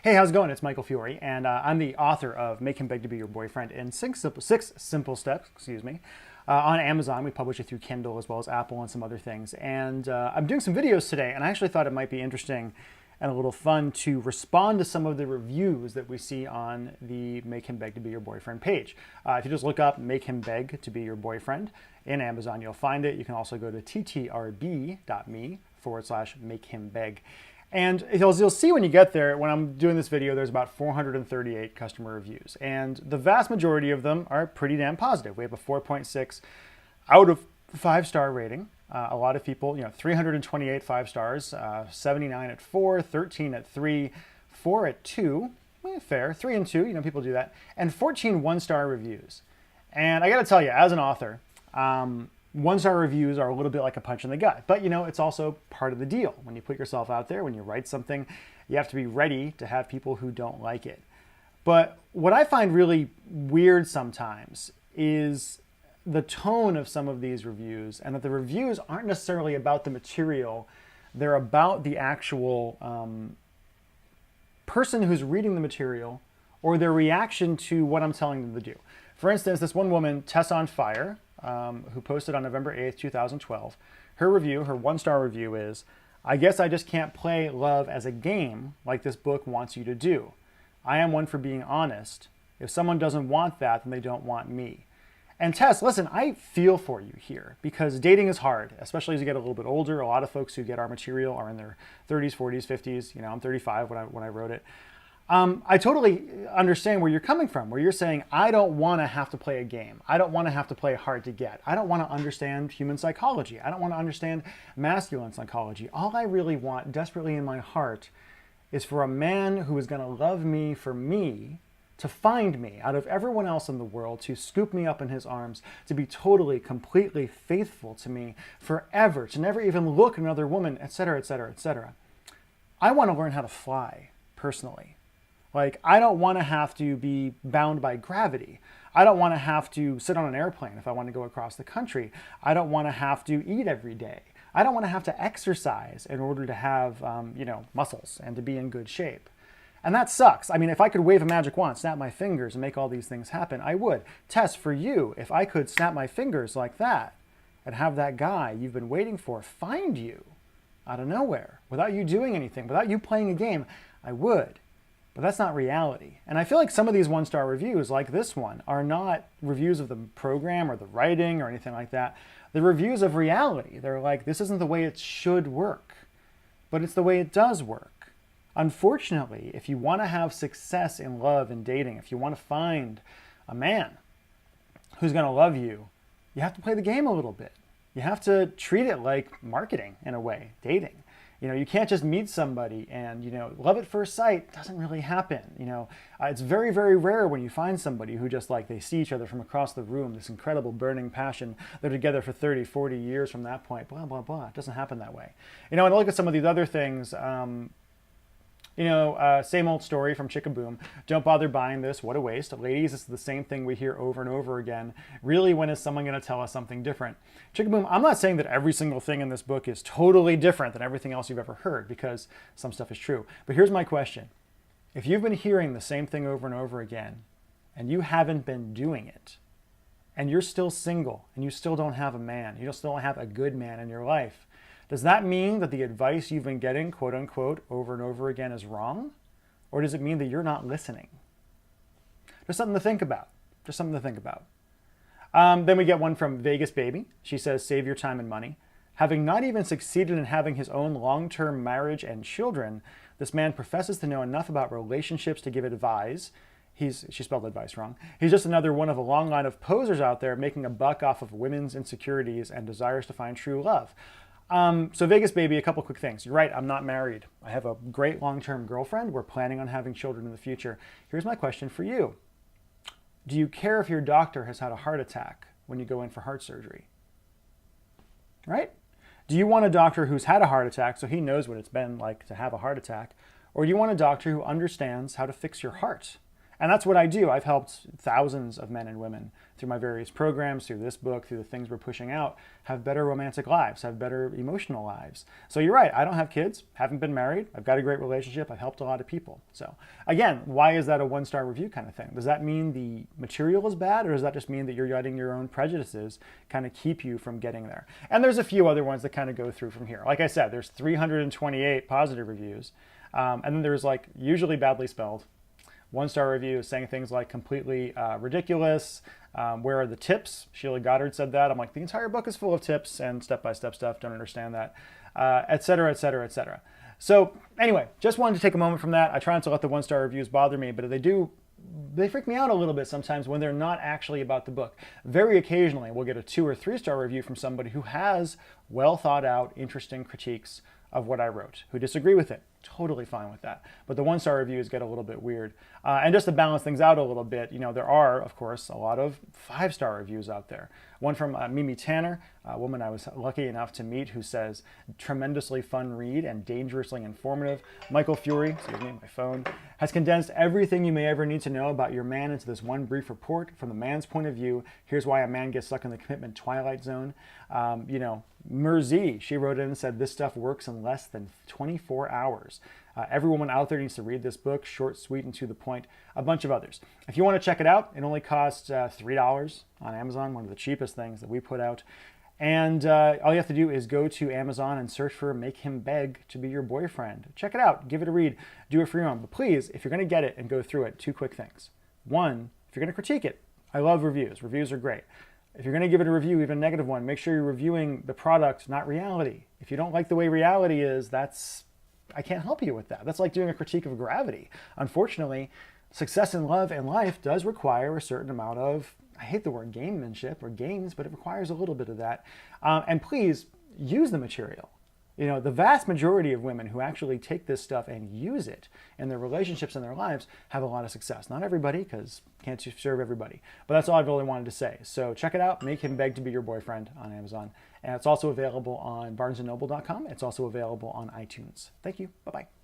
Hey, how's it going? It's Michael Fiore, and I'm the author of Make Him Beg to Be Your Boyfriend in six simple steps, on Amazon. We publish it through Kindle as well as Apple and some other things. And I'm doing some videos today, and I actually thought it might be interesting and a little fun to respond to some of the reviews that we see on the Make Him Beg to Be Your Boyfriend page. If you just look up Make Him Beg to Be Your Boyfriend in Amazon, you'll find it. You can also go to ttrb.me/Make Him Beg. And you'll see when you get there, when I'm doing this video, there's about 438 customer reviews. And the vast majority of them are pretty damn positive. We have a 4.6 out of 5-star rating. A lot of people, 328 5 stars, 79 at 4, 13 at 3, 4 at 2, fair, 3 and 2, people do that, and 14 1-star reviews. And I got to tell you, as an author, 1-star reviews are a little bit like a punch in the gut, but it's also part of the deal. When you put yourself out there, when you write something, you have to be ready to have people who don't like it. But what I find really weird sometimes is the tone of some of these reviews, and that the reviews aren't necessarily about the material. They're about the actual person who's reading the material or their reaction to what I'm telling them to do. For instance, this one woman, Tess on Fire, who posted on November 8th, 2012, her review, her 1-star review is, "I guess I just can't play love as a game like this book wants you to do. I am one for being honest. If someone doesn't want that, then they don't want me." And Tess, listen, I feel for you here, because dating is hard, especially as you get a little bit older. A lot of folks who get our material are in their 30s, 40s, 50s. I'm 35 when I wrote it. I totally understand where you're coming from, where you're saying, I don't want to have to play a game. I don't want to have to play hard to get. I don't want to understand human psychology. I don't want to understand masculine psychology. All I really want, desperately in my heart, is for a man who is going to love me for me, to find me out of everyone else in the world, to scoop me up in his arms, to be totally, completely faithful to me forever, to never even look at another woman, etc., etc., etc. I want to learn how to fly, personally. I don't want to have to be bound by gravity. I don't want to have to sit on an airplane if I want to go across the country. I don't want to have to eat every day. I don't want to have to exercise in order to have, muscles and to be in good shape. And that sucks. I mean, if I could wave a magic wand, snap my fingers, and make all these things happen, I would. Tess, for you, if I could snap my fingers like that and have that guy you've been waiting for find you out of nowhere, without you doing anything, without you playing a game, I would. But that's not reality. And I feel like some of these 1-star reviews, like this one, are not reviews of the program or the writing or anything like that. They're reviews of reality. They're like, this isn't the way it should work, but it's the way it does work. Unfortunately, if you want to have success in love and dating, if you want to find a man who's going to love you, you have to play the game a little bit. You have to treat it like marketing in a way, dating. You can't just meet somebody and, love at first sight doesn't really happen. It's very, very rare when you find somebody who just they see each other from across the room, this incredible burning passion. They're together for 30, 40 years from that point, blah, blah, blah. It doesn't happen that way. And I look at some of these other things, same old story from Chickaboom. Don't bother buying this. What a waste. Ladies, it's the same thing we hear over and over again. Really, when is someone going to tell us something different? Chickaboom, I'm not saying that every single thing in this book is totally different than everything else you've ever heard, because some stuff is true. But here's my question. If you've been hearing the same thing over and over again, and you haven't been doing it, and you're still single, and you still don't have a man, you still don't have a good man in your life, does that mean that the advice you've been getting, quote unquote, over and over again is wrong? Or does it mean that you're not listening? Just something to think about. Just something to think about. Then we get one from Vegas Baby. She says, save your time and money. Having not even succeeded in having his own long-term marriage and children, this man professes to know enough about relationships to give advice. She spelled advice wrong. He's just another one of a long line of posers out there making a buck off of women's insecurities and desires to find true love. So Vegas Baby, a couple quick things. You're right, I'm not married. I have a great long-term girlfriend. We're planning on having children in the future. Here's my question for you. Do you care if your doctor has had a heart attack when you go in for heart surgery? Right? Do you want a doctor who's had a heart attack so he knows what it's been like to have a heart attack? Or do you want a doctor who understands how to fix your heart And that's what I do. I've helped thousands of men and women through my various programs, through this book, through the things we're pushing out, have better romantic lives, have better emotional lives. So you're right, I don't have kids, haven't been married, I've got a great relationship, I've helped a lot of people. So again, why is that a one-star review kind of thing? Does that mean the material is bad, or does that just mean that you're letting your own prejudices kind of keep you from getting there? And there's a few other ones that kind of go through from here. Like I said, there's 328 positive reviews, and then there's like usually badly spelled. One-star review saying things like completely ridiculous. Where are the tips? Sheila Goddard said that. I'm like, the entire book is full of tips and step-by-step stuff. Don't understand that, et cetera, et cetera, et cetera. So anyway, just wanted to take a moment from that. I try not to let the one-star reviews bother me, but if they do, they freak me out a little bit sometimes when they're not actually about the book. Very occasionally, we'll get a 2 or 3-star review from somebody who has well thought out, interesting critiques of what I wrote, who disagree with it. Totally fine with that. But the one-star reviews get a little bit weird. And just to balance things out a little bit, you know, there are, of course, a lot of 5-star reviews out there. One from Mimi Tanner, a woman I was lucky enough to meet, who says, tremendously fun read and dangerously informative. Michael Fiore, excuse me, my phone, has condensed everything you may ever need to know about your man into this one brief report. From the man's point of view, here's why a man gets stuck in the commitment twilight zone. You know, Merzi, she wrote in and said, this stuff works in less than 24 hours. Every woman out there needs to read this book, short, sweet, and to the point. A bunch of others. If you want to check it out, it only costs $3 on Amazon, one of the cheapest things that we put out. And all you have to do is go to Amazon and search for Make Him Beg to Be Your Boyfriend. Check it out. Give it a read. Do it for your own. But please, if you're going to get it and go through it, 2 quick things. One, if you're going to critique it, I love reviews. Reviews are great. If you're going to give it a review, even a negative one, make sure you're reviewing the product, not reality. If you don't like the way reality is, I can't help you with that. That's like doing a critique of gravity. Unfortunately, success in love and life does require a certain amount of, I hate the word gamemanship or games, but it requires a little bit of that. And please use the material. You know, the vast majority of women who actually take this stuff and use it in their relationships and their lives have a lot of success. Not everybody, because can't serve everybody. But that's all I really wanted to say. So check it out. Make Him Beg to Be Your Boyfriend on Amazon. And it's also available on barnesandnoble.com. It's also available on iTunes. Thank you. Bye-bye.